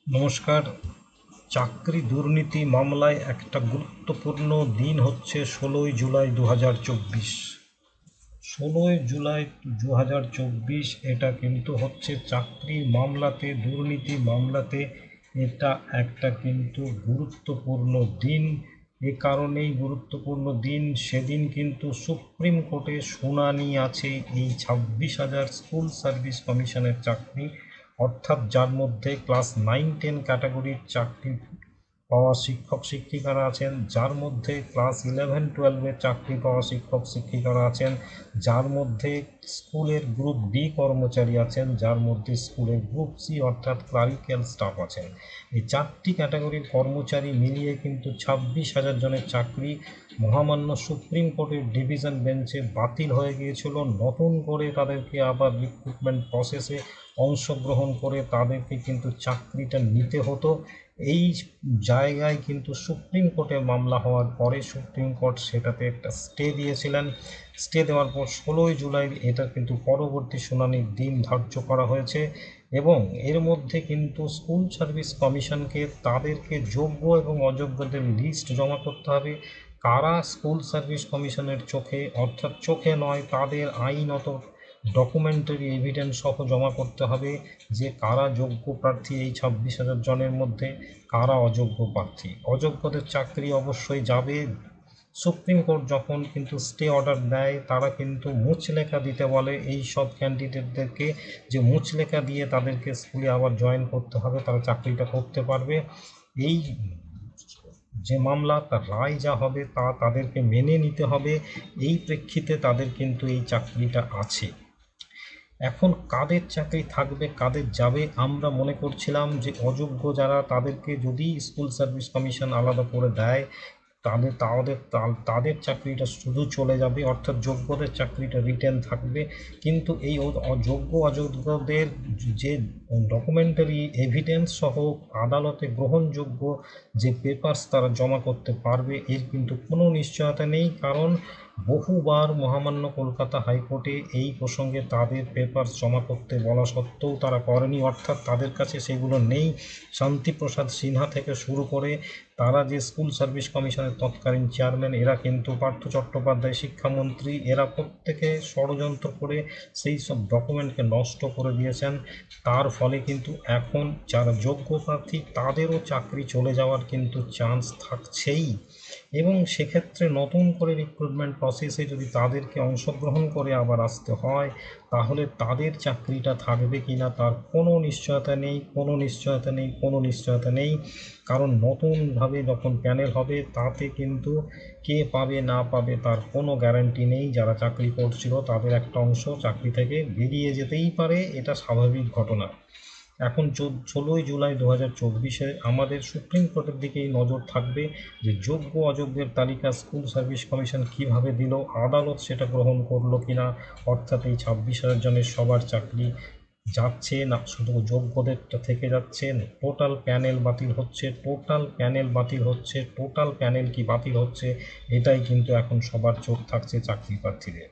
নমস্কার। চাকরি দুর্নীতি মামলায় একটা গুরুত্বপূর্ণ দিন হচ্ছে 16ই জুলাই 2024। 16ই জুলাই 2024 এটা কিন্তু হচ্ছে চাকরির মামলাতে, দুর্নীতি মামলাতে এটা একটা কিন্তু গুরুত্বপূর্ণ দিন। এ কারণেই গুরুত্বপূর্ণ দিন, সেদিন কিন্তু সুপ্রিম কোর্টে শুনানি আছে এই 26,000 স্কুল সার্ভিস কমিশনের চাকরি, অর্থাৎ যার মধ্যে ক্লাস 9-10 ক্যাটাগরির চাকরি পাওয়া শিক্ষক শিক্ষিকারা আছেন, যার মধ্যে ক্লাস 11-12-এর চাকরি পাওয়া শিক্ষক শিক্ষিকারা আছেন, যার মধ্যে স্কুলের গ্রুপ ডি কর্মচারী আছেন, যার মধ্যে স্কুলের গ্রুপ সি অর্থাৎ ক্লারিক্যাল স্টাফ আছেন। এই 4টি ক্যাটাগরির কর্মচারী মিলিয়ে কিন্তু 26,000 জনের চাকরি মহামান্য সুপ্রিম কোর্টের ডিভিশন বেঞ্চে বাতিল হয়ে গিয়েছিল। নতুন করে তাদেরকে আবার রিক্রুটমেন্ট প্রসেসে অংশগ্রহণ করে তাদেরকে কিন্তু চাকরিটা নিতে হতো। এই জায়গায় কিন্তু সুপ্রিম কোর্টে মামলা হওয়ার পরে সুপ্রিম কোর্ট সেটাতে একটা স্টে দিয়েছিলেন। স্টে দেওয়ার পর 16ই জুলাই এটা কিন্তু পরবর্তী শুনানির দিন ধার্য করা হয়েছে, এবং এর মধ্যে কিন্তু স্কুল সার্ভিস কমিশনকে তাদেরকে যোগ্য এবং অযোগ্যদের লিস্ট জমা করতে হবে। কারা স্কুল সার্ভিস কমিশনের চোখে, অর্থাৎ চোখে নয়, তাদের আইনত ডকুমেন্টারি এভিডেন্স সহ জমা করতে হবে যে কারা যোগ্য প্রার্থী এই 26,000 জনের মধ্যে, কারা অযোগ্য প্রার্থী। অযোগ্যদের চাকরি অবশ্যই যাবে। সুপ্রিম কোর্ট যখন কিন্তু স্টে অর্ডার দেয়, তারা কিন্তু মুচলেখা দিতে বলে এই সব ক্যান্ডিডেটদেরকে, যে মুচলেখা দিয়ে তাদেরকে স্কুলে আবার জয়েন করতে হবে, তারা চাকরিটা করতে পারবে। এই যে মামলা, তার রায় যা হবে তা তাদেরকে মেনে নিতে হবে। এই প্রেক্ষিতে তাদের কিন্তু এই চাকরিটা আছে। এখন কাদের চাকরি থাকবে, কাদের যাবে, আমরা মনে করছিলাম যে অযোগ্য যারা, তাদেরকে যদি স্কুল সার্ভিস কমিশন আলাদা করে দেয়, তাদের চাকরিটা শুধু চলে যাবে, অর্থাৎ যোগ্যদের চাকরিটা রিটেন থাকবে। কিন্তু এই অযোগ্য অযোগ্যদের যে ডকুমেন্টারি এভিডেন্স সহ আদালতে গ্রহণযোগ্য যে পেপারস তারা জমা করতে পারবে, এর কিন্তু কোনো নিশ্চয়তা নেই। কারণ বহুবার মহামান্য কলকাতা হাইকোর্টে এই প্রসঙ্গে তাদের পেপারস জমা করতে বলা সত্ত্বেও তারা করেনি, অর্থাৎ তাদের কাছে সেগুলো নেই। শান্তিপ্রসাদ সিনহা থেকে শুরু করে তারা যে স্কুল সার্ভিস কমিশনের তৎকালীন চেয়ারম্যান, এরা কিন্তু পার্থ চট্টোপাধ্যায় শিক্ষামন্ত্রী, এরা প্রত্যেকে ষড়যন্ত্র করে সেই সব ডকুমেন্টকে নষ্ট করে দিয়েছেন। তার ফলে কিন্তু এখন যারা যোগ্য প্রার্থী তাদেরও চাকরি চলে যাওয়ার কিন্তু চান্স থাকছেই। এবং সেক্ষেত্রে নতুন করে রিক্রুটমেন্ট প্রসেসে যদি তাদেরকে অংশগ্রহণ করে আবার আসতে হয়, তাহলে তাদের চাকরিটা থাকবে কি না তার কোনো নিশ্চয়তা নেই, কোনো নিশ্চয়তা নেই, কোনো নিশ্চয়তা নেই। কারণ নতুনভাবে যখন প্যানেল হবে, তাতে কিন্তু কে পাবে না পাবে তার কোনো গ্যারান্টি নেই। যারা চাকরি করছিল তাদের একটা অংশ চাকরি থেকে বেরিয়ে যেতেই পারে, এটা স্বাভাবিক ঘটনা। এখন 16ই জুলাই 2024 আমাদের সুপ্রিম কোর্টের দিকেই নজর থাকবে যে যোগ্য অযোগ্যের তালিকা স্কুল সার্ভিস কমিশন কিভাবে দিল, আদালত সেটা গ্রহণ করলো কিনা, অর্থাৎ এই 26,000 জনের সবার চাকরি যাচ্ছে না, শুধু যোগ্যদেরটা থেকে যাচ্ছে। টোটাল প্যানেল বাতিল হচ্ছে, টোটাল প্যানেল বাতিল হচ্ছে, টোটাল প্যানেল কি বাতিল হচ্ছে, এটাই কিন্তু এখন সবার চোখ থাকছে চাকরি প্রার্থীদের।